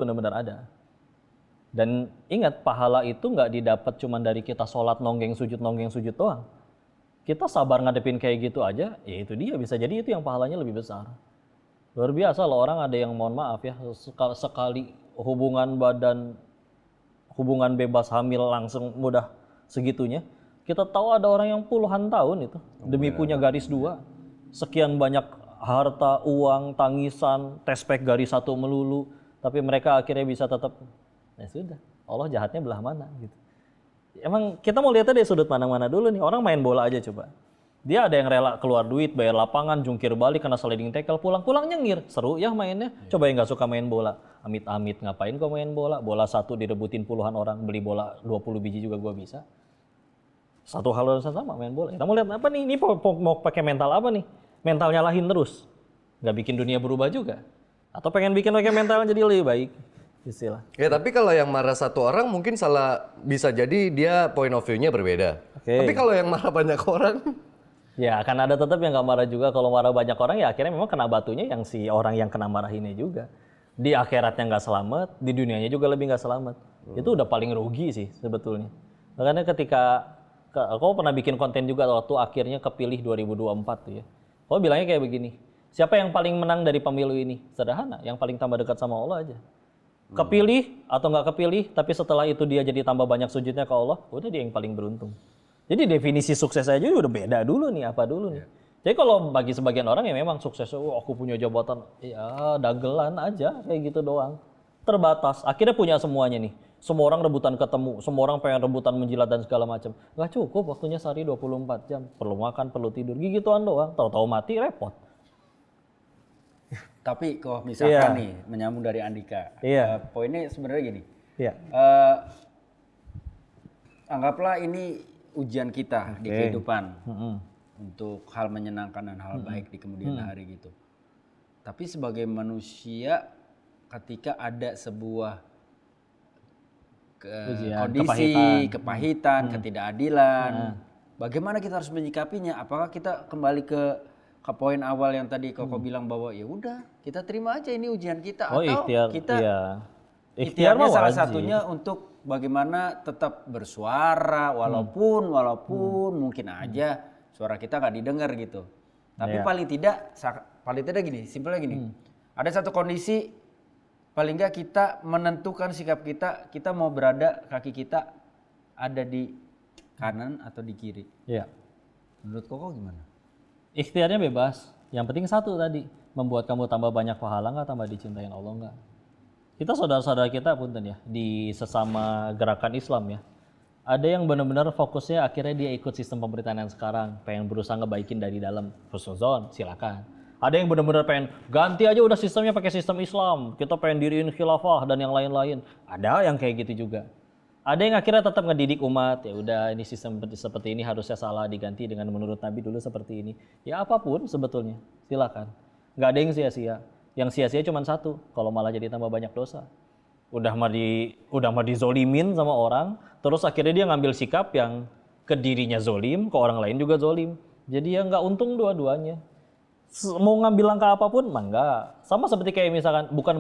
benar-benar ada. Dan ingat, pahala itu nggak didapat cuma dari kita sholat nonggeng sujud doang. Kita sabar ngadepin kayak gitu aja, ya itu dia, bisa jadi itu yang pahalanya lebih besar. Luar biasa loh, orang ada yang mohon maaf ya, sekali hubungan badan, hubungan bebas hamil langsung mudah segitunya. Kita tahu ada orang yang puluhan tahun itu demi punya garis 2, sekian banyak harta, uang, tangisan, tespek garis 1 melulu, tapi mereka akhirnya bisa tetap, ya sudah, Allah jahatnya belah mana gitu. Emang kita mau lihatnya dari sudut mana dulu nih. Orang main bola aja coba. Dia ada yang rela keluar duit, bayar lapangan, jungkir balik, kena sliding tackle, pulang nyengir. Seru ya mainnya. Coba yang nggak suka main bola. Amit-amit ngapain kok main bola? Bola 1 direbutin puluhan orang, beli bola 20 biji juga gua bisa. Satu hal dan sama main bola. Kita mau lihat apa nih? Ini mau pakai mental apa nih? Mental nyalahin terus. Nggak bikin dunia berubah juga. Atau pengen bikin pakai mental jadi lebih baik. Istilah. Ya tapi kalau yang marah satu orang mungkin salah, bisa jadi dia point of view-nya berbeda. Tapi kalau yang marah banyak orang, ya akan ada tetap yang nggak marah juga. Kalau marah banyak orang ya akhirnya memang kena batunya yang si orang yang kena marah ini juga. Di akhiratnya nggak selamat, di dunianya juga lebih nggak selamat. Itu udah paling rugi sih sebetulnya. Makanya ketika aku pernah bikin konten juga waktu akhirnya kepilih 2024 tuh ya. Aku bilangnya kayak begini, siapa yang paling menang dari pemilu ini? Sederhana, yang paling tambah dekat sama Allah aja. Kepilih atau nggak kepilih, tapi setelah itu dia jadi tambah banyak sujudnya ke Allah, udah dia yang paling beruntung. Jadi definisi sukses aja udah beda dulu nih, apa dulu nih. Jadi kalau bagi sebagian orang ya memang suksesnya, aku punya jabatan, ya dagelan aja kayak gitu doang. Terbatas, akhirnya punya semuanya nih. Semua orang rebutan ketemu, semua orang pengen rebutan menjilat dan segala macam. Nggak cukup waktunya sehari 24 jam, perlu makan, perlu tidur, gigituan doang. Tahu-tahu mati repot. Tapi kalau misalkan nih menyambung dari Andika, poinnya sebenarnya gini. Anggaplah ini ujian kita di kehidupan untuk hal menyenangkan dan hal baik di kemudian hari gitu. Tapi sebagai manusia, ketika ada sebuah kondisi, kepahitan, ketidakadilan, bagaimana kita harus menyikapinya? Apakah kita kembali ke poin awal yang tadi Koko bilang bahwa ya udah kita terima aja ini ujian kita, atau ikhtiar, kita ikhtiarnya salah satunya untuk bagaimana tetap bersuara walaupun mungkin aja suara kita nggak didengar gitu, tapi paling tidak gini, simpelnya gini, ada satu kondisi paling nggak kita menentukan sikap kita mau berada, kaki kita ada di kanan atau di kiri. Menurut Koko gimana? Ikhtiarnya bebas. Yang penting satu tadi, membuat kamu tambah banyak pahala nggak, tambah dicintain Allah nggak. Kita saudara-saudara kita punten ya, di sesama gerakan Islam ya. Ada yang benar-benar fokusnya akhirnya dia ikut sistem pemerintahan yang sekarang, pengen berusaha ngebaikin dari dalam, husnuzon, silakan. Ada yang benar-benar pengen ganti aja udah sistemnya pakai sistem Islam, kita pengen diriin khilafah dan yang lain-lain. Ada yang kayak gitu juga. Ada yang akhirnya tetap ngedidik umat, ya udah ini sistem seperti ini harusnya salah, diganti dengan menurut Nabi dulu seperti ini. Ya apapun sebetulnya, silakan. Nggak ada yang sia-sia. Yang sia-sia cuma satu, kalau malah jadi tambah banyak dosa. Udah mah dizolimin sama orang, terus akhirnya dia ngambil sikap yang ke dirinya zolim, ke orang lain juga zolim. Jadi ya nggak untung dua-duanya. Mau ngambil langkah apapun, mah enggak. Sama seperti kayak misalkan, bukan